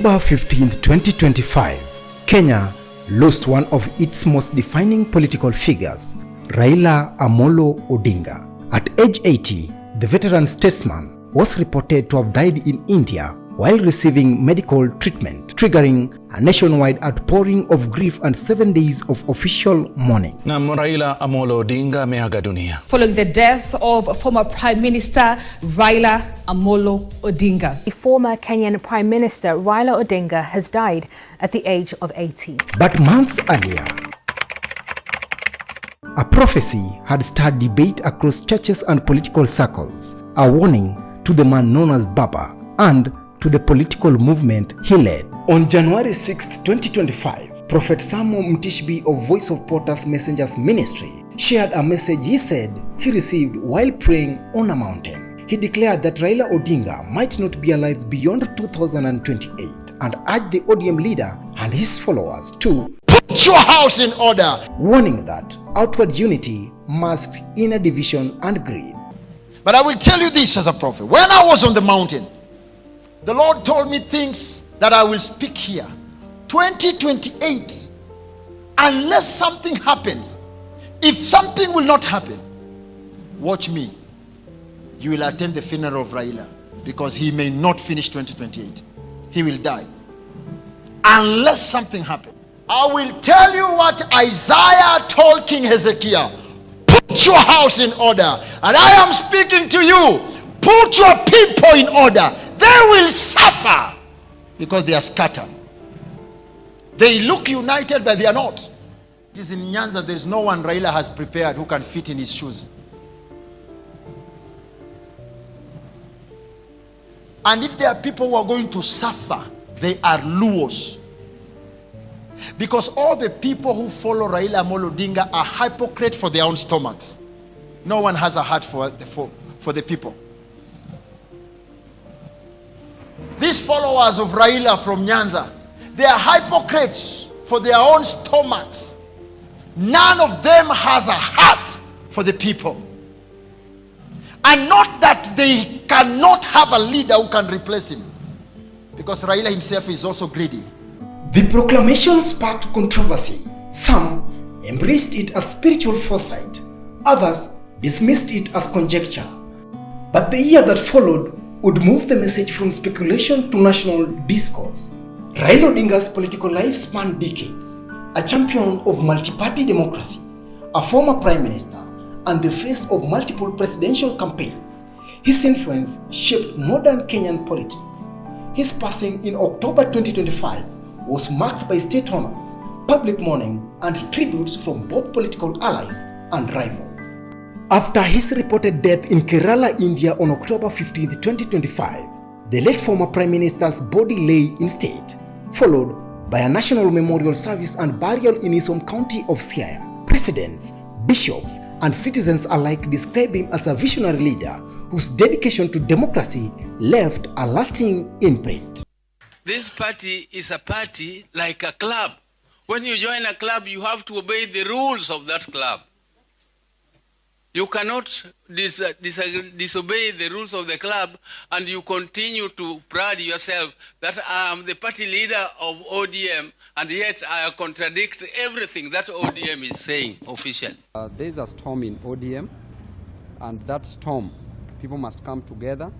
October 15, 2025, Kenya lost one of its most defining political figures, Raila Odinga. At age 80, the veteran statesman was reported to have died in India while receiving medical treatment, triggering a nationwide outpouring of grief and 7 days of official mourning. Na Raila Odinga ameaga dunia. Following the death of former Prime Minister Raila Odinga. The former Kenyan Prime Minister Raila Odinga has died at the age of 80. But months earlier, a prophecy had stirred debate across churches and political circles, a warning to the man known as Baba and to the political movement he led. On January 6, 2025, Prophet Samo Mtishiby of Voice of Potter's Messengers Ministry shared a message he said he received while praying on a mountain. He declared that Raila Odinga might not be alive beyond 2028 and urged the ODM leader and his followers to put your house in order, warning that outward unity masked inner division and greed. But I will tell you this as a prophet. When I was on the mountain, the Lord told me things that I will speak here. 2028, unless something happens, if something will not happen, watch me. You will attend the funeral of Raila because he may not finish 2028. He will die. Unless something happens. I will tell you what Isaiah told King Hezekiah. Put your house in order. And I am speaking to you. Put your people in order. They will suffer because they are scattered. They look united, but they are not. It is in Nyanza, there is no one Raila has prepared who can fit in his shoes. And if there are people who are going to suffer, they are Luos. Because all the people who follow Raila Odinga are hypocrites for their own stomachs. No one has a heart for the people. These followers of Raila from Nyanza, they are hypocrites for their own stomachs. None of them has a heart for the people. And not that they cannot have a leader who can replace him. Because Raila himself is also greedy. The proclamation sparked controversy. Some embraced it as spiritual foresight. Others dismissed it as conjecture. But the year that followed would move the message from speculation to national discourse. Raila Odinga's political life spanned decades. A champion of multi-party democracy, a former prime minister, and the face of multiple presidential campaigns, his influence shaped modern Kenyan politics. His passing in October 2025 was marked by state honors, public mourning, and tributes from both political allies and rivals. After his reported death in Kerala, India on October 15, 2025, the late former Prime Minister's body lay in state, followed by a national memorial service and burial in his home county of Siaya. Presidents, bishops, and citizens alike described him as a visionary leader whose dedication to democracy left a lasting imprint. This party is a party like a club. When you join a club, you have to obey the rules of that club. You cannot disobey the rules of the club and you continue to pride yourself that I am the party leader of ODM and yet I contradict everything that ODM is saying officially. There is a storm in ODM, and that storm, people must come together.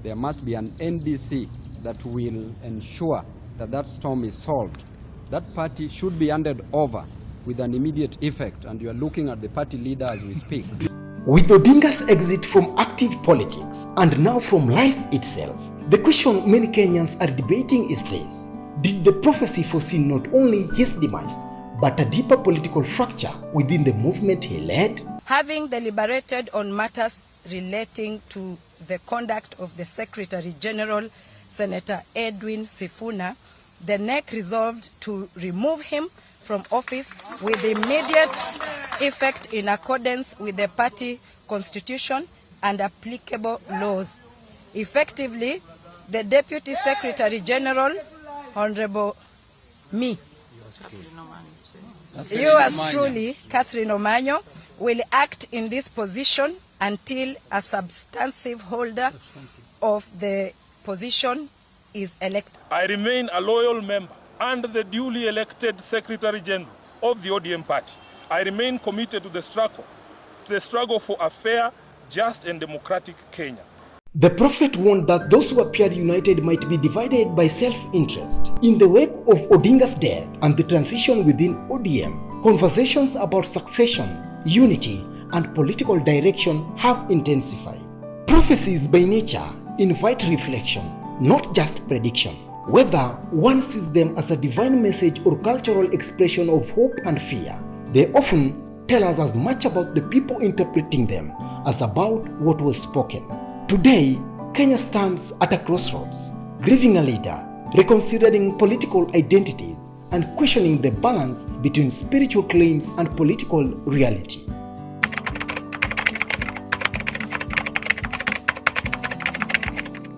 There must be an NDC that will ensure that that storm is solved. That party should be handed over with an immediate effect, and you are looking at the party leader as we speak. With Odinga's exit from active politics and now from life itself, the question many Kenyans are debating is this: did the prophecy foresee not only his demise, but a deeper political fracture within the movement he led? Having deliberated on matters relating to the conduct of the Secretary General, Senator Edwin Sifuna, the NEC resolved to remove him from office with immediate effect in accordance with the party constitution and applicable laws. Effectively, the Deputy Secretary General, Honorable me, yours truly, Catherine Omanyo, will act in this position until a substantive holder of the position is elected. I remain a loyal member and the duly elected Secretary General of the ODM party. I remain committed to the struggle for a fair, just and democratic Kenya. The prophet warned that those who appeared united might be divided by self-interest. In the wake of Odinga's death and the transition within ODM, conversations about succession, unity, and political direction have intensified. Prophecies by nature invite reflection, not just prediction. Whether one sees them as a divine message or cultural expression of hope and fear, they often tell us as much about the people interpreting them as about what was spoken. Today, Kenya stands at a crossroads, grieving a leader, reconsidering political identities, and questioning the balance between spiritual claims and political reality.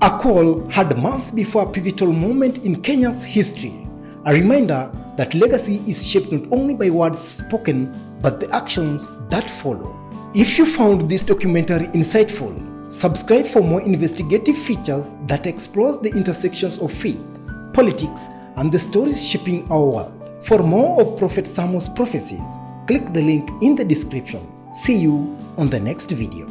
A call heard months before a pivotal moment in Kenya's history, a reminder that legacy is shaped not only by words spoken, but the actions that follow. If you found this documentary insightful, subscribe for more investigative features that explores the intersections of faith, politics, and the stories shaping our world. For more of Prophet Samo's prophecies, click the link in the description. See you on the next video.